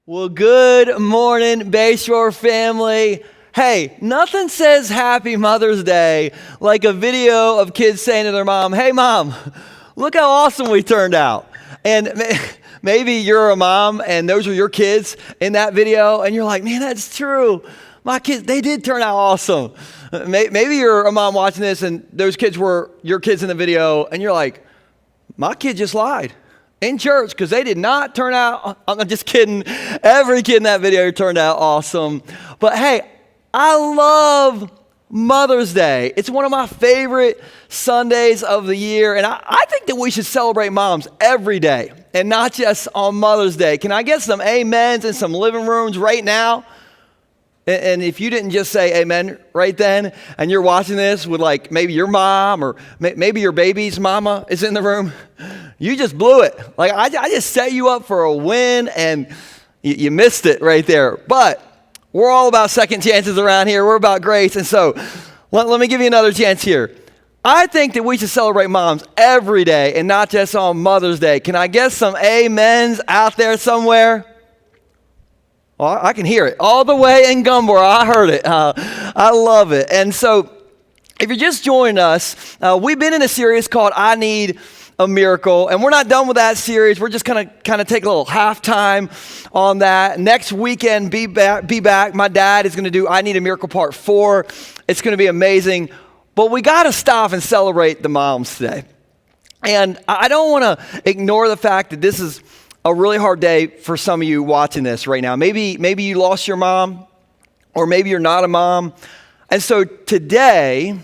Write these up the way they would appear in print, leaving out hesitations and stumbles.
Well, good morning, Bayshore family. Hey, nothing says Happy Mother's Day like a video of kids saying to their mom, "Hey, Mom, look how awesome we turned out." And maybe you're a mom and those are your kids in that video, and you're like, "Man, that's true. My kids, they did turn out awesome." Maybe you're a mom watching this and those kids were your kids in the video, and you're like, "My kid just lied in church because they did not turn out." I'm just kidding. Every kid in that video turned out awesome. But hey, I love Mother's Day. It's one of my favorite Sundays of the year. And I think that we should celebrate moms every day and not just on Mother's Day. Can I get some amens in some living rooms right now? And if you didn't just say amen right then, and you're watching this with like maybe your mom or maybe your baby's mama is in the room, you just blew it. Like I just set you up for a win and you missed it right there. But we're all about second chances around here. We're about grace. And so let me give you another chance here. I think that we should celebrate moms every day and not just on Mother's Day. Can I get some amens out there somewhere? Well, I can hear it all the way in Gumboro. I heard it. I love it. And so if you're just joining us, we've been in a series called I Need a Miracle, and we're not done with that series. We're just kind of take a little halftime on that. Next weekend, be back. My dad is going to do I Need a Miracle Part 4. It's going to be amazing. But we got to stop and celebrate the moms today. And I don't want to ignore the fact that this is a really hard day for some of you watching this right now. Maybe you lost your mom, or maybe you're not a mom. And so today,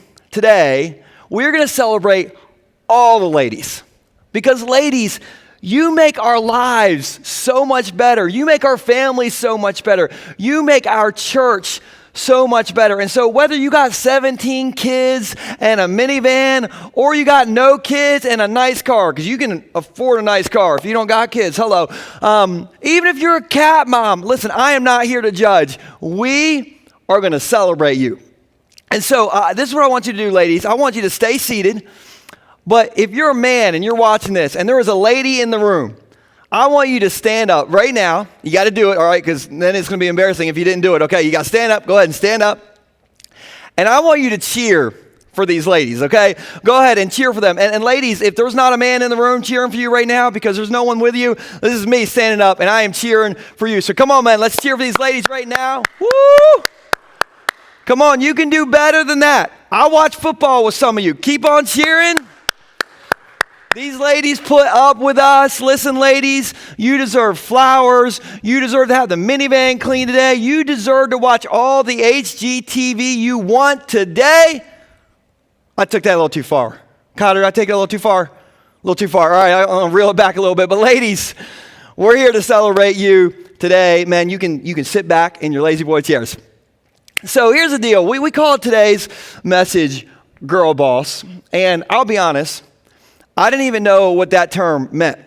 we're going to celebrate all the ladies. Because ladies, you make our lives so much better. You make our families so much better. You make our church so much better. And so whether you got 17 kids and a minivan, or you got no kids and a nice car, because you can afford a nice car if you don't got kids, hello. Even if you're a cat mom, listen, I am not here to judge. We are going to celebrate you. And so this is what I want you to do, ladies. I want you to stay seated. But if you're a man and you're watching this and there is a lady in the room, I want you to stand up right now. You got to do it, all right, because then it's going to be embarrassing if you didn't do it. Okay, you got to stand up. Go ahead and stand up. And I want you to cheer for these ladies, okay? Go ahead and cheer for them. And ladies, if there's not a man in the room cheering for you right now because there's no one with you, this is me standing up, and I am cheering for you. So come on, man, let's cheer for these ladies right now. Woo! Come on, you can do better than that. I watch football with some of you. Keep on cheering. These ladies put up with us. Listen, ladies, you deserve flowers. You deserve to have the minivan clean today. You deserve to watch all the HGTV you want today. I took that a little too far. Cotter, I take it a little too far? A little too far. All right, I'll reel it back a little bit. But ladies, we're here to celebrate you today. Man, you can sit back in your lazy boy chairs. So here's the deal. We call today's message Girl Boss. And I'll be honest, I didn't even know what that term meant.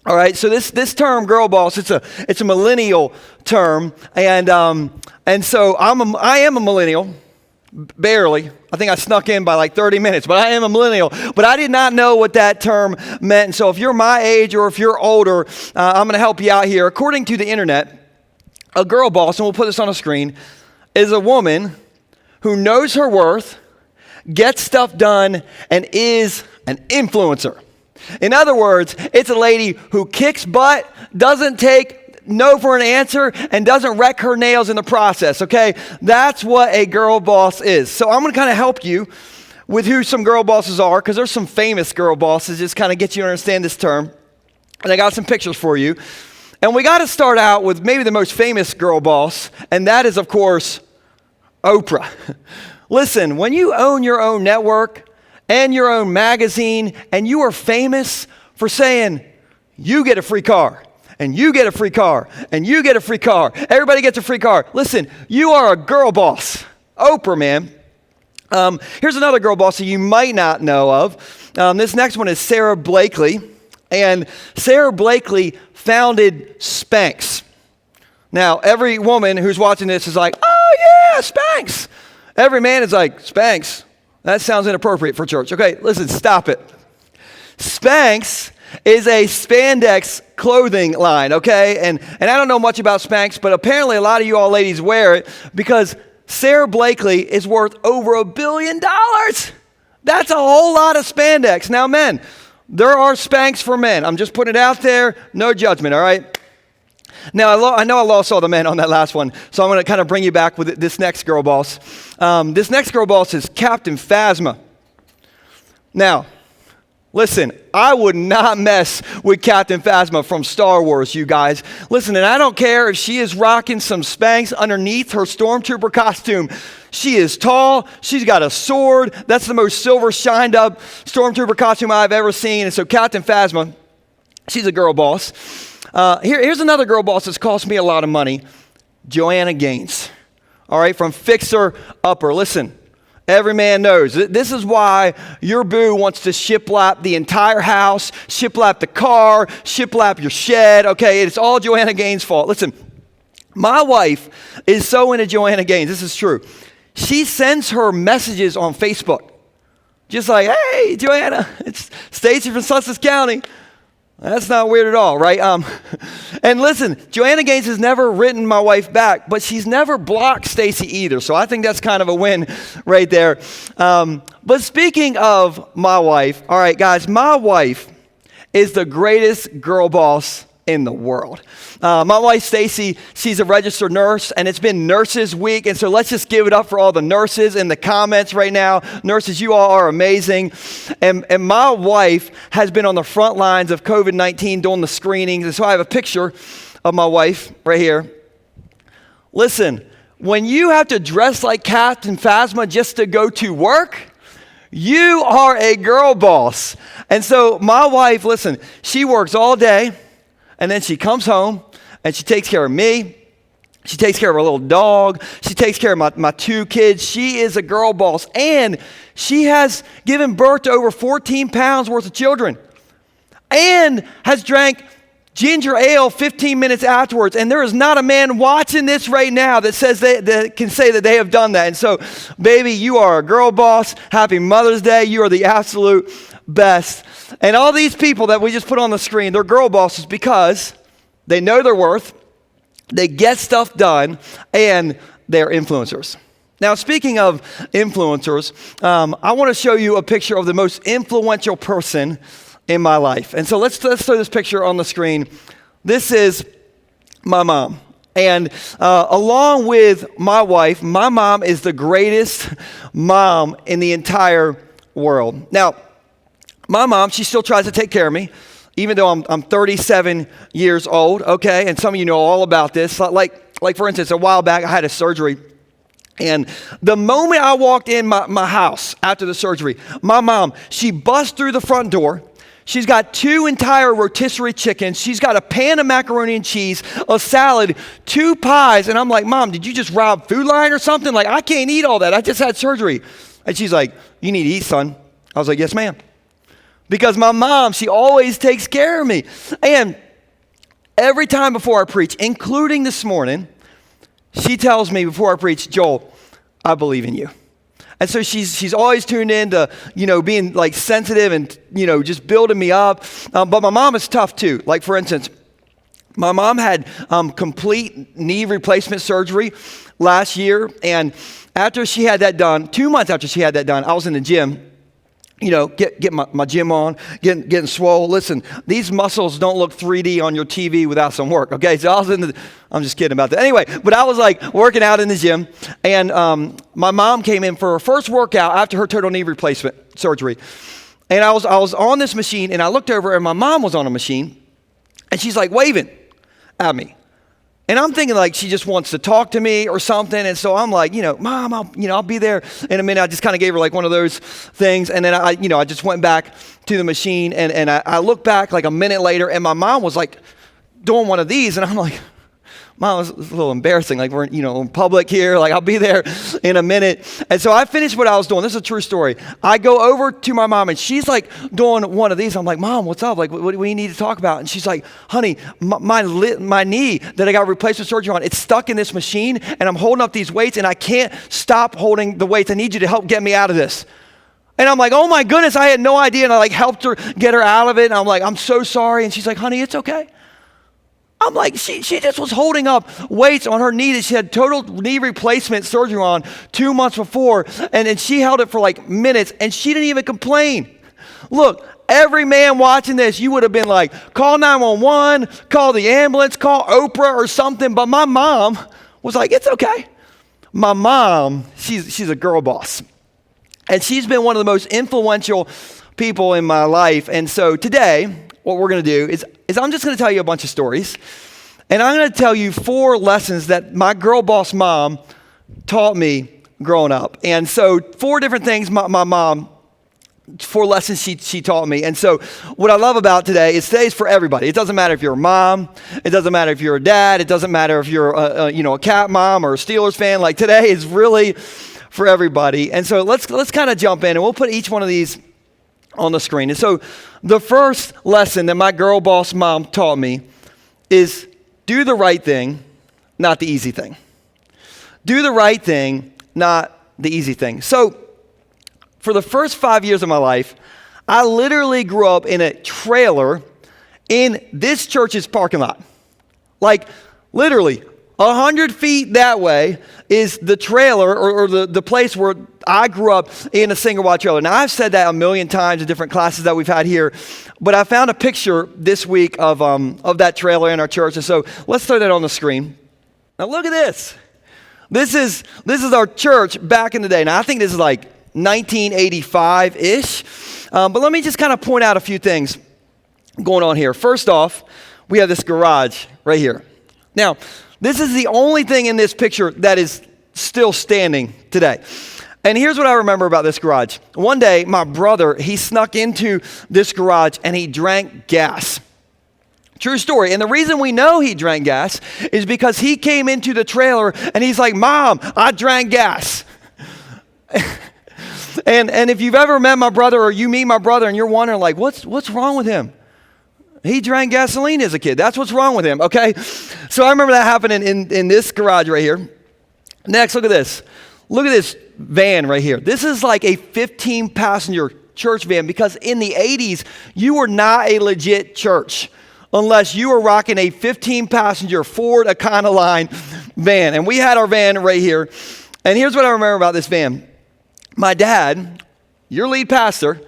All right, so this term, girl boss, it's a millennial term, and so I am a millennial, barely. I think I snuck in by like 30 minutes, but I am a millennial. But I did not know what that term meant. And so if you're my age or if you're older, I'm going to help you out here. According to the internet, a girl boss, and we'll put this on a screen, is a woman who knows her worth, gets stuff done, and is an influencer. In other words, it's a lady who kicks butt, doesn't take no for an answer, and doesn't wreck her nails in the process, okay? That's what a girl boss is. So I'm going to kind of help you with who some girl bosses are, because there's some famous girl bosses, just kind of get you to understand this term. And I got some pictures for you. And we got to start out with maybe the most famous girl boss, and that is, of course, Oprah. Listen, when you own your own network and your own magazine, and you are famous for saying, you get a free car, and you get a free car, and you get a free car, everybody gets a free car. Listen, you are a girl boss. Oprah, man. Here's another girl boss that you might not know of. This next one is Sara Blakely, and Sara Blakely founded Spanx. Now, every woman who's watching this is like, oh yeah, Spanx. Every man is like, Spanx. That sounds inappropriate for church. Okay, listen, stop it. Spanx is a spandex clothing line, okay? And I don't know much about Spanx, but apparently a lot of you all ladies wear it because Sarah Blakely is worth over $1 billion. That's a whole lot of spandex. Now, men, there are Spanx for men. I'm just putting it out there. No judgment, all right? Now, I know I lost all the men on that last one, so I'm going to kind of bring you back with this next girl boss. This next girl boss is Captain Phasma. Now, listen, I would not mess with Captain Phasma from Star Wars, you guys. Listen, and I don't care if she is rocking some Spanx underneath her stormtrooper costume. She is tall. She's got a sword. That's the most silver shined up stormtrooper costume I've ever seen. And so Captain Phasma, she's a girl boss. Here's another girl boss that's cost me a lot of money. Joanna Gaines. All right, from Fixer Upper. Listen. Every man knows. This is why your boo wants to shiplap the entire house, shiplap the car, shiplap your shed, okay? It's all Joanna Gaines' fault. Listen, my wife is so into Joanna Gaines. This is true. She sends her messages on Facebook. Just like, hey, Joanna, it's Stacy from Sussex County. That's not weird at all, right? And listen, Joanna Gaines has never written my wife back, but she's never blocked Stacy either. So I think that's kind of a win right there. But speaking of my wife, all right, guys, my wife is the greatest girl boss in the world. My wife, Stacy, she's a registered nurse, and it's been Nurses Week, and so let's just give it up for all the nurses in the comments right now. Nurses, you all are amazing. And my wife has been on the front lines of COVID-19 doing the screenings, and so I have a picture of my wife right here. Listen, when you have to dress like Captain Phasma just to go to work, you are a girl boss. And so my wife, listen, she works all day, and then she comes home, and she takes care of me. She takes care of her little dog. She takes care of my 2 kids. She is a girl boss. And she has given birth to over 14 pounds worth of children. And has drank ginger ale 15 minutes afterwards. And there is not a man watching this right now that says that can say that they have done that. And so, baby, you are a girl boss. Happy Mother's Day. You are the absolute best. And all these people that we just put on the screen, they're girl bosses because they know their worth, they get stuff done, and they're influencers. Now, speaking of influencers, I want to show you a picture of the most influential person in my life. And so let's throw this picture on the screen. This is my mom. And along with my wife, my mom is the greatest mom in the entire world. Now, my mom, she still tries to take care of me, even though I'm 37 years old, okay? And some of you know all about this. Like for instance, a while back, I had a surgery. And the moment I walked in my house after the surgery, my mom, she busts through the front door. She's got 2 entire rotisserie chickens. She's got a pan of macaroni and cheese, a salad, 2 pies. And I'm like, Mom, did you just rob Food Lion or something? Like, I can't eat all that. I just had surgery. And she's like, you need to eat, son. I was like, yes, ma'am. Because my mom, she always takes care of me. And every time before I preach, including this morning, she tells me before I preach, Joel, I believe in you. And so she's always tuned in to, being like sensitive and, just building me up. But my mom is tough too. Like for instance, my mom had complete knee replacement surgery last year. And after she had that done, 2 months after she had that done, I was in the gym. Get my gym on, getting swole. Listen, these muscles don't look 3D on your TV without some work, okay? So I'm just kidding about that. Anyway, but I was like working out in the gym, and my mom came in for her first workout after her total knee replacement surgery. And I was on this machine, and I looked over, and my mom was on a machine, and she's like waving at me. And I'm thinking like she just wants to talk to me or something. And so I'm like, Mom, I'll be there in a minute. I just kind of gave her like one of those things. And then I just went back to the machine and I looked back like a minute later and my mom was like doing one of these. And I'm like, Mom, it's a little embarrassing. Like we're, in public here. Like I'll be there in a minute. And so I finished what I was doing. This is a true story. I go over to my mom and she's like doing one of these. I'm like, Mom, what's up? Like, what do we need to talk about? And she's like, honey, my knee that I got replacement surgery on, it's stuck in this machine and I'm holding up these weights and I can't stop holding the weights. I need you to help get me out of this. And I'm like, oh my goodness, I had no idea. And I like helped her get her out of it. And I'm like, I'm so sorry. And she's like, honey, it's okay. I'm like, she just was holding up weights on her knee that she had total knee replacement surgery on 2 months before. And she held it for like minutes and she didn't even complain. Look, every man watching this, you would have been like, call 911, call the ambulance, call Oprah or something. But my mom was like, it's okay. My mom, she's a girl boss. And she's been one of the most influential people in my life. And so today, what we're going to do is I'm just going to tell you a bunch of stories. And I'm going to tell you 4 lessons that my girl boss mom taught me growing up. And so 4 different things my mom, 4 lessons she taught me. And so what I love about today is today's for everybody. It doesn't matter if you're a mom. It doesn't matter if you're a dad. It doesn't matter if you're a Cat mom or a Steelers fan. Like today is really for everybody. And so let's kind of jump in and we'll put each one of these on the screen. And so the first lesson that my girl boss mom taught me is do the right thing, not the easy thing. Do the right thing, not the easy thing. So for the first 5 years of my life, I literally grew up in a trailer in this church's parking lot. Like literally 100 feet that way is the trailer or the place where I grew up in a single wide trailer. Now, I've said that a million times in different classes that we've had here, but I found a picture this week of that trailer in our church. And so let's throw that on the screen. Now, look at this. This is our church back in the day. Now, I think this is like 1985-ish. But let me just kind of point out a few things going on here. First off, we have this garage right here. Now, this is the only thing in this picture that is still standing today. And here's what I remember about this garage. One day, my brother, he snuck into this garage and he drank gas. True story. And the reason we know he drank gas is because he came into the trailer and he's like, Mom, I drank gas. and if you've ever met my brother or you meet my brother and you're wondering like, what's wrong with him? He drank gasoline as a kid. That's what's wrong with him, okay? So I remember that happening in this garage right here. Next, look at this. Look at this van right here. This is like a 15-passenger church van because in the 80s, you were not a legit church unless you were rocking a 15-passenger Ford Econoline van. And we had our van right here. And here's what I remember about this van. My dad, your lead pastor,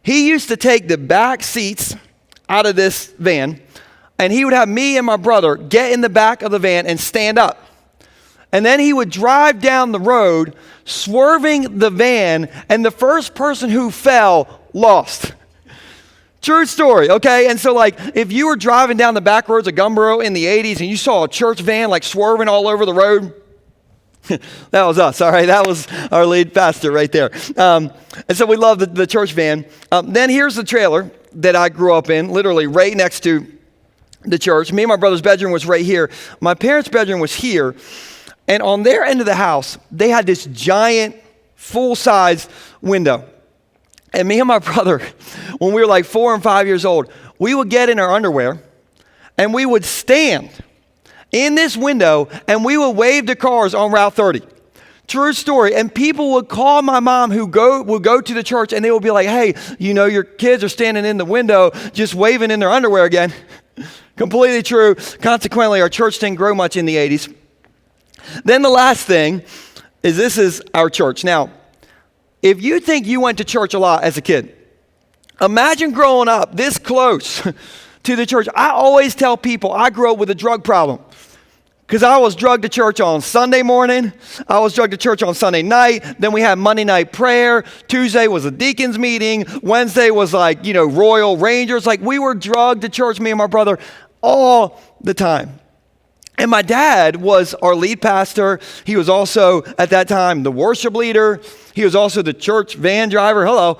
he used to take the back seats out of this van, and he would have me and my brother get in the back of the van and stand up. And then he would drive down the road, swerving the van, and the first person who fell lost. True story, okay? And so like, if you were driving down the back roads of Gumboro in the 80s and you saw a church van like swerving all over the road, that was us, all right? That was our lead pastor right there. And so we love the church van. Then here's the trailer that I grew up in, literally right next to the church. Me and my brother's bedroom was right here. My parents' bedroom was here. And on their end of the house, they had this giant, full-size window. And me and my brother, when we were like 4 and 5 years old, we would get in our underwear and we would stand in this window and we would wave to cars on Route 30. True story. And people would call my mom who would go to the church and they would be like, hey, you know, your kids are standing in the window just waving in their underwear again. Completely true. Consequently, our church didn't grow much in the 80s. Then the last thing is this is our church. Now, if you think you went to church a lot as a kid, imagine growing up this close to the church. I always tell people I grew up with a drug problem. Because I was drugged to church on Sunday morning. I was drugged to church on Sunday night. Then we had Monday night prayer. Tuesday was a deacon's meeting. Wednesday was like, Royal Rangers. Like we were drugged to church, me and my brother, all the time. And my dad was our lead pastor. He was also, at that time, the worship leader. He was also the church van driver. Hello.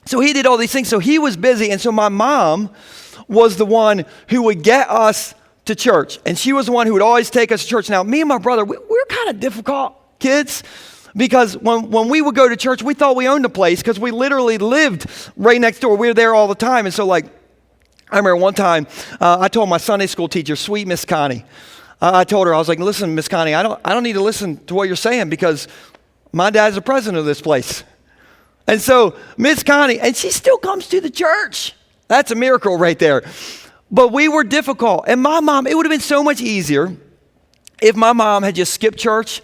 So he did all these things. So he was busy. And so my mom was the one who would get us to church. And she was the one who would always take us to church. Now, me and my brother, we were kind of difficult kids because when we would go to church, we thought we owned the place because we literally lived right next door. We were there all the time. And so like, I remember one time I told my Sunday school teacher, sweet Miss Connie, I told her, I was like, listen, Miss Connie, I don't need to listen to what you're saying because my dad's the president of this place. And so Miss Connie, and she still comes to the church. That's a miracle right there. But we were difficult. And my mom, it would have been so much easier if my mom had just skipped church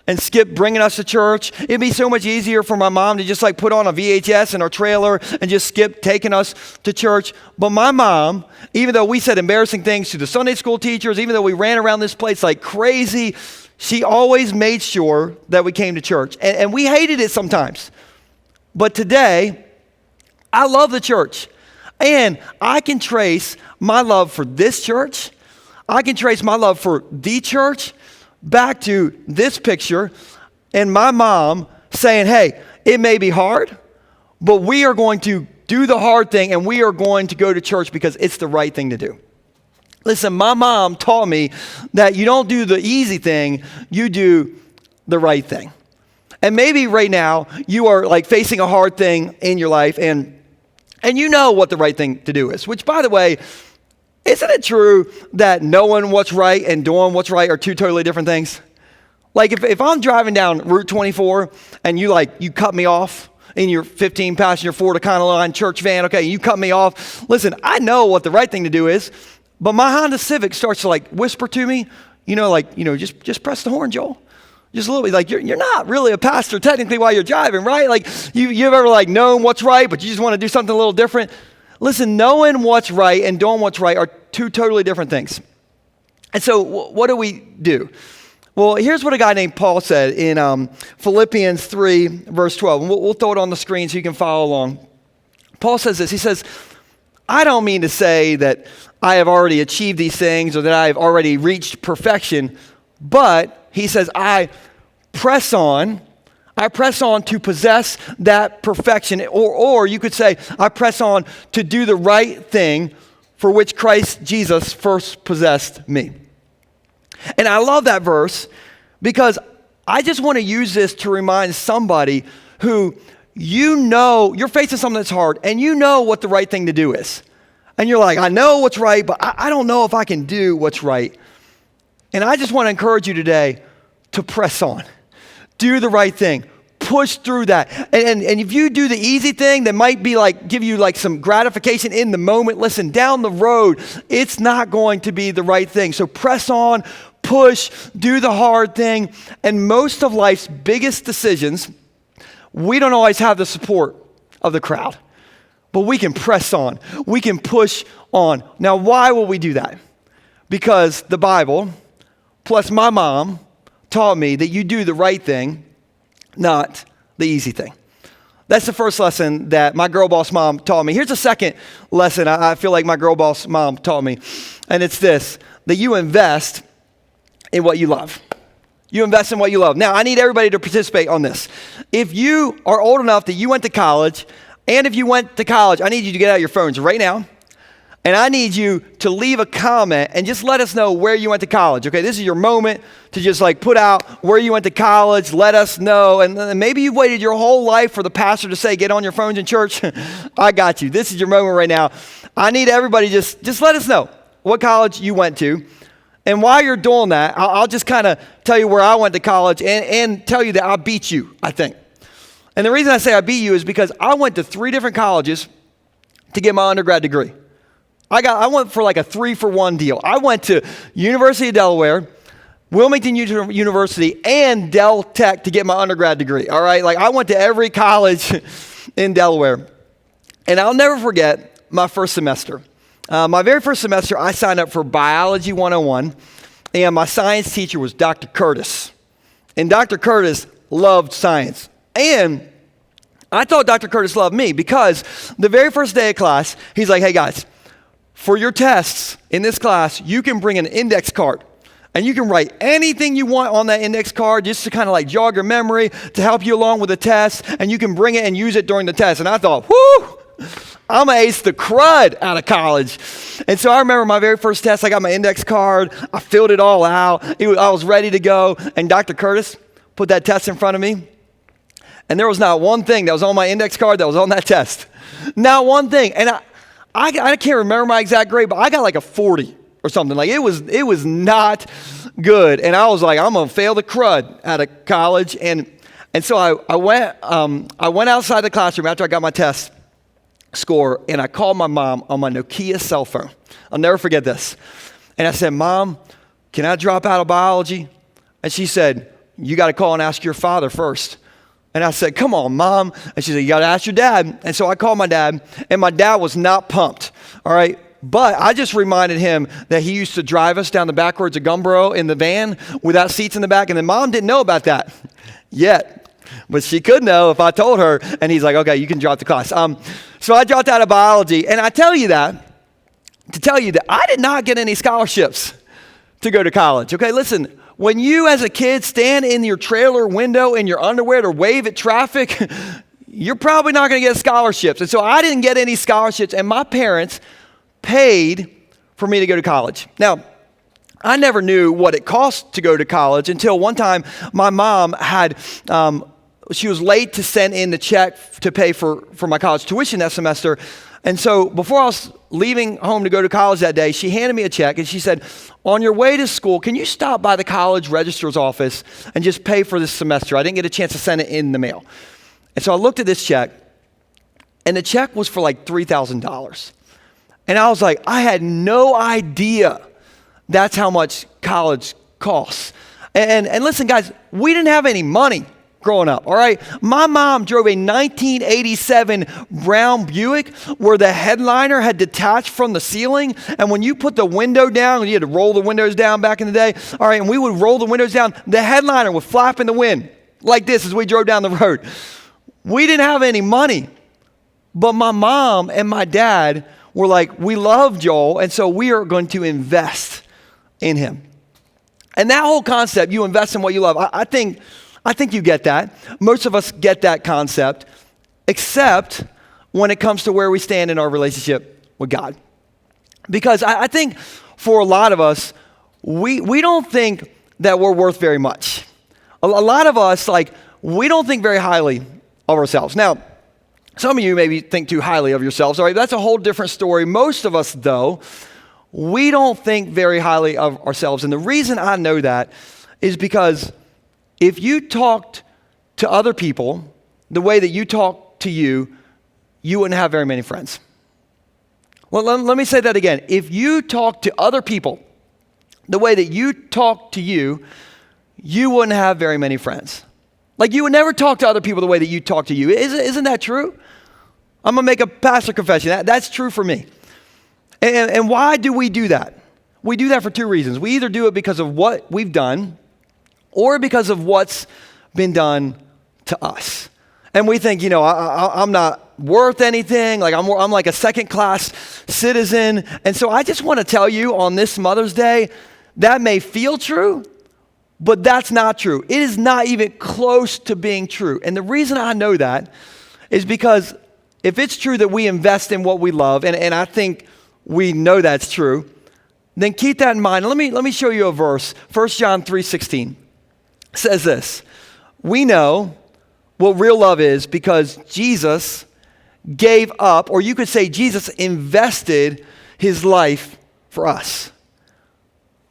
and skipped bringing us to church. It'd be so much easier for my mom to just like put on a VHS in our trailer and just skip taking us to church. But my mom, even though we said embarrassing things to the Sunday school teachers, even though we ran around this place like crazy, she always made sure that we came to church. And we hated it sometimes. But today, I love the church. And I can trace my love for this church. I can trace my love for the church back to this picture and my mom saying, hey, it may be hard, but we are going to do the hard thing and we are going to go to church because it's the right thing to do. Listen, my mom taught me that you don't do the easy thing, you do the right thing. And maybe right now you are like facing a hard thing in your life and you know what the right thing to do is, which by the way, isn't it true that knowing what's right and doing what's right are two totally different things? Like if I'm driving down Route 24 and you cut me off in your 15 passenger Ford Econoline church van, okay, you cut me off. Listen, I know what the right thing to do is, but my Honda Civic starts to like whisper to me, just press the horn, Joel. Just a little bit, like you're not really a pastor technically while you're driving, right? Like you've ever like known what's right, but you just want to do something a little different. Listen, knowing what's right and doing what's right are two totally different things. And so what do we do? Well, here's what a guy named Paul said in Philippians 3, verse 12. And we'll throw it on the screen so you can follow along. Paul says this. He says, I don't mean to say that I have already achieved these things or that I have already reached perfection, but he says, I press on to possess that perfection. Or you could say, I press on to do the right thing for which Christ Jesus first possessed me. And I love that verse because I just want to use this to remind somebody who you're facing something that's hard and you know what the right thing to do is. And you're like, I know what's right, but I don't know if I can do what's right. And I just want to encourage you today to press on. Do the right thing. Push through that. And if you do the easy thing that might be like give you like some gratification in the moment, listen, down the road, it's not going to be the right thing. So press on, push, do the hard thing. And most of life's biggest decisions, we don't always have the support of the crowd. But we can press on. We can push on. Now, why will we do that? Because the Bible, plus my mom, taught me that you do the right thing, not the easy thing. That's the first lesson that my girl boss mom taught me. Here's a second lesson I feel like my girl boss mom taught me. And it's this, that you invest in what you love. You invest in what you love. Now, I need everybody to participate on this. If you are old enough that you went to college, and if you went to college, I need you to get out your phones right now. And I need you to leave a comment and just let us know where you went to college. Okay, this is your moment to just like put out where you went to college, let us know. And maybe you've waited your whole life for the pastor to say, get on your phones in church. I got you. This is your moment right now. I need everybody just let us know what college you went to. And while you're doing that, I'll just kind of tell you where I went to college and tell you that I beat you, I think. And the reason I say I beat you is because I went to 3 different colleges to get my undergrad degree. I went for like a 3-for-1 deal. I went to University of Delaware, Wilmington University, and Del Tech to get my undergrad degree, all right? Like I went to every college in Delaware. And I'll never forget my first semester. My very first semester, I signed up for Biology 101, and my science teacher was Dr. Curtis. And Dr. Curtis loved science. And I thought Dr. Curtis loved me because the very first day of class, he's like, hey guys, for your tests in this class, you can bring an index card and you can write anything you want on that index card just to kind of like jog your memory to help you along with the test, and you can bring it and use it during the test. And I thought, whoo, I'm going to ace the crud out of college. And so I remember my very first test, I got my index card, I filled it all out, I was ready to go, and Dr. Curtis put that test in front of me, and there was not one thing that was on my index card that was on that test. Not one thing. And I can't remember my exact grade, but I got like a 40 or something. Like it was not good. And I was like, I'm going to fail the crud out of college. And And so I went outside the classroom after I got my test score, and I called my mom on my Nokia cell phone. I'll never forget this. And I said, Mom, can I drop out of biology? And she said, you got to call and ask your father first. And I said, come on, Mom. And she said, you got to ask your dad. And so I called my dad, and my dad was not pumped, all right? But I just reminded him that he used to drive us down the back roads of Gumboro in the van without seats in the back, and then Mom didn't know about that yet. But she could know if I told her, and he's like, okay, you can drop the class. So I dropped out of biology, and I tell you that to tell you that I did not get any scholarships to go to college. Okay, listen, when you as a kid stand in your trailer window in your underwear to wave at traffic, you're probably not going to get scholarships. And so I didn't get any scholarships, and my parents paid for me to go to college. Now, I never knew what it cost to go to college until one time my mom had, she was late to send in the check to pay for my college tuition that semester. And so before I was leaving home to go to college that day, she handed me a check and she said, on your way to school, can you stop by the college registrar's office and just pay for this semester? I didn't get a chance to send it in the mail. And so I looked at this check, and the check was for like $3,000. And I was like, I had no idea that's how much college costs. And listen, guys, we didn't have any money growing up, all right? My mom drove a 1987 Brown Buick where the headliner had detached from the ceiling. And when you put the window down, you had to roll the windows down back in the day, all right, and we would roll the windows down, the headliner would flap in the wind like this as we drove down the road. We didn't have any money, but my mom and my dad were like, we love Joel, and so we are going to invest in him. And that whole concept, you invest in what you love, I think you get that. Most of us get that concept, except when it comes to where we stand in our relationship with God. Because I think for a lot of us, we don't think that we're worth very much. A lot of us, we don't think very highly of ourselves. Now, some of you maybe think too highly of yourselves, all right? That's a whole different story. Most of us, though, we don't think very highly of ourselves. And the reason I know that is because if you talked to other people the way that you talk to you, you wouldn't have very many friends. Well, let me say that again. If you talk to other people the way that you talk to you, you wouldn't have very many friends. You would never talk to other people the way that you talk to you. Isn't that true? I'm going to make a pastor confession. That's true for me. And why do we do that? We do that for two reasons. We either do it because of what we've done or because of what's been done to us. And we think, I'm not worth anything. I'm like a second-class citizen. And so I just want to tell you on this Mother's Day, that may feel true, but that's not true. It is not even close to being true. And the reason I know that is because if it's true that we invest in what we love, and I think we know that's true, then keep that in mind. Let me show you a verse. 1 John 3:16 says this: we know what real love is because Jesus gave up, or you could say Jesus invested his life for us.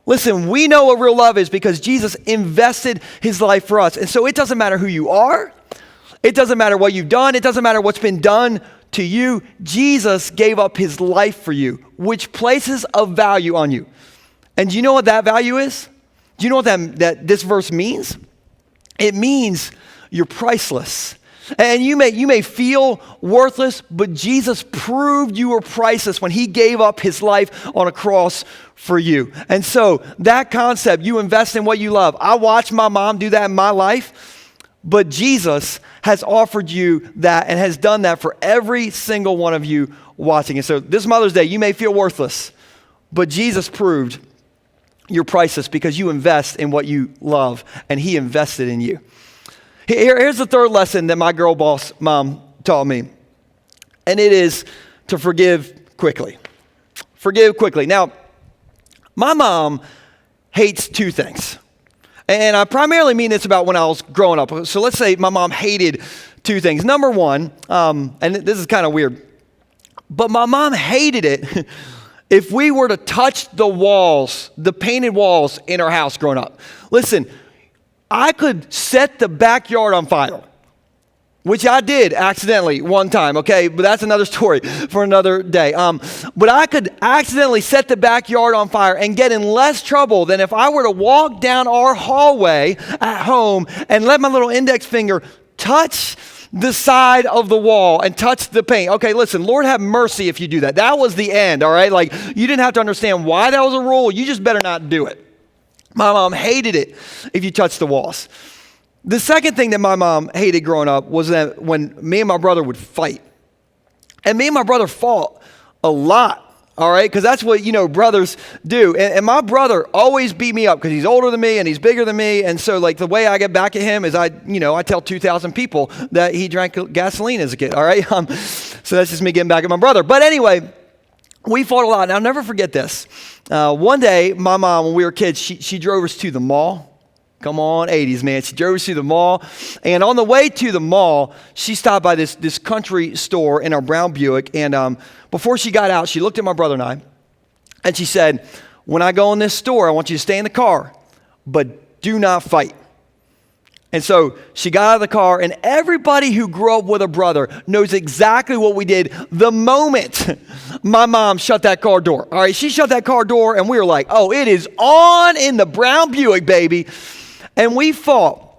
Listen, we know what real love is because Jesus invested his life for us. And so it doesn't matter who you are. It doesn't matter what you've done. It doesn't matter what's been done to you. Jesus gave up his life for you, which places a value on you. And do you know what that value is? Do you know what that this verse means? It means you're priceless. And you may feel worthless, but Jesus proved you were priceless when he gave up his life on a cross for you. And so that concept, you invest in what you love. I watched my mom do that in my life, but Jesus has offered you that and has done that for every single one of you watching. And so this Mother's Day, you may feel worthless, but Jesus proved you're priceless because you invest in what you love, and he invested in you. Here's the third lesson that my girl boss mom taught me, and it is to forgive quickly. Forgive quickly. Now, my mom hates two things, and I primarily mean this about when I was growing up. So let's say my mom hated two things. Number one, and this is kind of weird, but my mom hated it if we were to touch the walls, the painted walls in our house growing up. Listen, I could set the backyard on fire, which I did accidentally one time, okay? But that's another story for another day. But I could accidentally set the backyard on fire and get in less trouble than if I were to walk down our hallway at home and let my little index finger touch the side of the wall and touch the paint. Okay, listen, Lord have mercy if you do that. That was the end, all right? Like, you didn't have to understand why that was a rule. You just better not do it. My mom hated it if you touched the walls. The second thing that my mom hated growing up was that when me and my brother would fight. And me and my brother fought a lot. All right, because that's what, brothers do. And my brother always beat me up because he's older than me and he's bigger than me. And so, like, the way I get back at him is I tell 2,000 people that he drank gasoline as a kid. All right, so that's just me getting back at my brother. But anyway, we fought a lot. And I'll never forget this. One day, my mom, when we were kids, she drove us to the mall. Come on, 80s, man. She drove us to the mall. And on the way to the mall, she stopped by this country store in our brown Buick. And before she got out, she looked at my brother and I. And she said, when I go in this store, I want you to stay in the car, but do not fight. And so she got out of the car, and everybody who grew up with a brother knows exactly what we did the moment my mom shut that car door. All right, she shut that car door, and we were like, oh, it is on in the brown Buick, baby. And we fought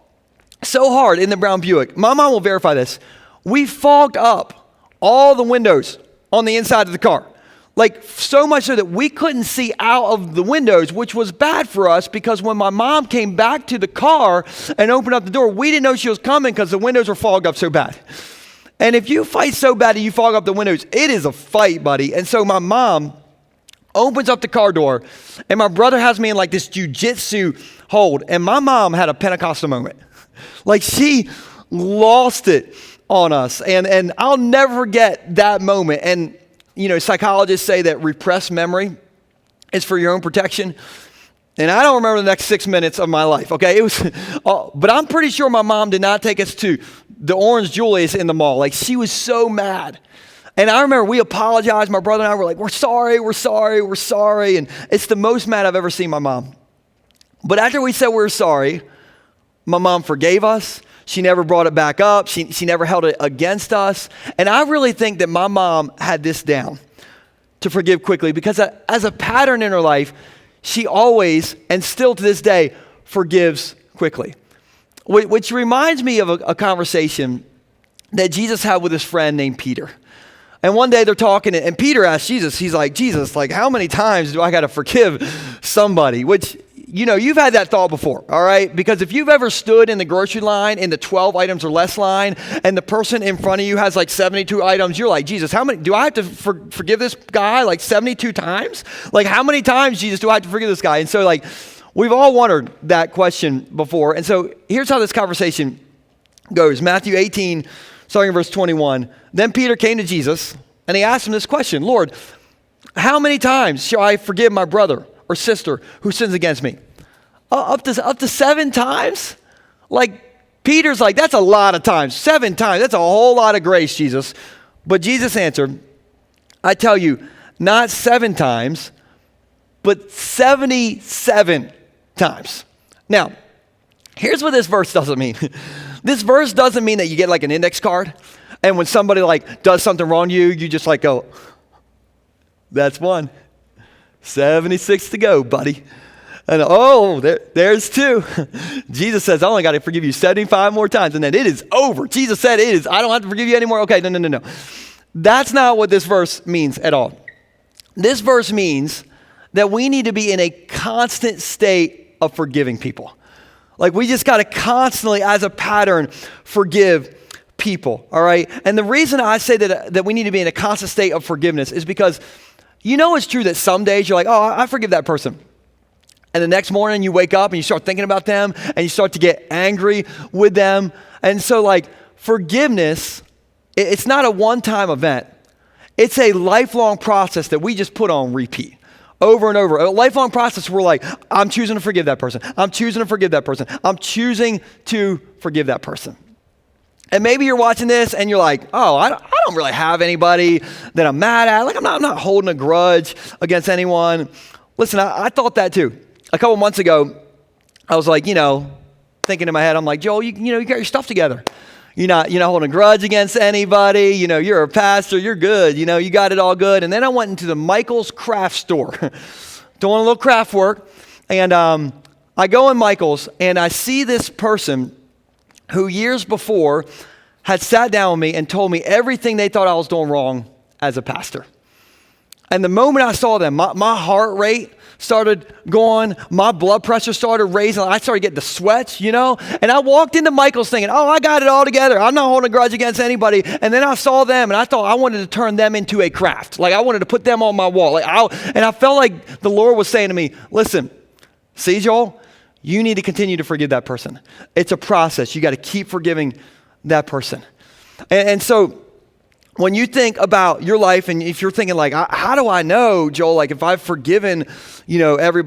so hard in the brown Buick. My mom will verify this. We fogged up all the windows on the inside of the car. Like, so much so that we couldn't see out of the windows, which was bad for us because when my mom came back to the car and opened up the door, we didn't know she was coming because the windows were fogged up so bad. And if you fight so bad that you fog up the windows, it is a fight, buddy. And so my mom opens up the car door, and my brother has me in like this jujitsu hold. And my mom had a Pentecostal moment. Like, she lost it on us. And I'll never forget that moment. And, psychologists say that repressed memory is for your own protection. And I don't remember the next 6 minutes of my life, okay? It was, but I'm pretty sure my mom did not take us to the Orange Julius in the mall. Like, she was so mad. And I remember we apologized. My brother and I were like, we're sorry. And it's the most mad I've ever seen my mom. But after we said we were sorry, my mom forgave us. She never brought it back up. She never held it against us. And I really think that my mom had this down, to forgive quickly, because as a pattern in her life, she always, and still to this day, forgives quickly. Which reminds me of a conversation that Jesus had with his friend named Peter. And one day they're talking, and Peter asked Jesus, he's like, Jesus, like, how many times do I got to forgive somebody? Which, you've had that thought before, all right? Because if you've ever stood in the grocery line in the 12 items or less line, and the person in front of you has like 72 items, you're like, Jesus, how many, do I have to forgive this guy like 72 times? Like, how many times, Jesus, do I have to forgive this guy? And so, like, we've all wondered that question before. And so here's how this conversation goes. Matthew 18, starting in verse 21. Then Peter came to Jesus, and he asked him this question, Lord, how many times shall I forgive my brother or sister who sins against me? Up to 7 times? Like, Peter's like, that's a lot of times. 7 times, that's a whole lot of grace, Jesus. But Jesus answered, I tell you, not 7 times, but 77 times. Now, here's what this verse doesn't mean. This verse doesn't mean that you get like an index card, and when somebody like does something wrong to you, you just like go, that's one. 76 to go, buddy. And there's 2. Jesus says, I only got to forgive you 75 more times, and then it is over. Jesus said it is, I don't have to forgive you anymore. Okay, no. That's not what this verse means at all. This verse means that we need to be in a constant state of forgiving people. Like, we just got to constantly, as a pattern, forgive people, all right? And the reason I say that we need to be in a constant state of forgiveness is because it's true that some days you're like, oh, I forgive that person. And the next morning you wake up and you start thinking about them and you start to get angry with them. And so, like, forgiveness, it's not a one-time event. It's a lifelong process that we just put on repeat. Over and over. A lifelong process where we're like, I'm choosing to forgive that person. I'm choosing to forgive that person. I'm choosing to forgive that person. And maybe you're watching this and you're like, oh, I don't really have anybody that I'm mad at. Like, I'm not holding a grudge against anyone. Listen, I thought that too. A couple months ago, I was like, thinking in my head, I'm like, Joel, you got your stuff together. You're not holding a grudge against anybody. You're a pastor. You're good. You got it all good. And then I went into the Michael's craft store, doing a little craft work. And I go in Michael's and I see this person who years before had sat down with me and told me everything they thought I was doing wrong as a pastor. And the moment I saw them, my heart rate started going, my blood pressure started raising, I started getting the sweats, and I walked into Michael's thinking, oh, I got it all together. I'm not holding a grudge against anybody. And then I saw them and I thought I wanted to turn them into a craft. Like I wanted to put them on my wall. And I felt like the Lord was saying to me, listen, see, Joel, you need to continue to forgive that person. It's a process. You got to keep forgiving that person. And so when you think about your life and if you're thinking like, how do I know, Joel, like if I've forgiven, everybody,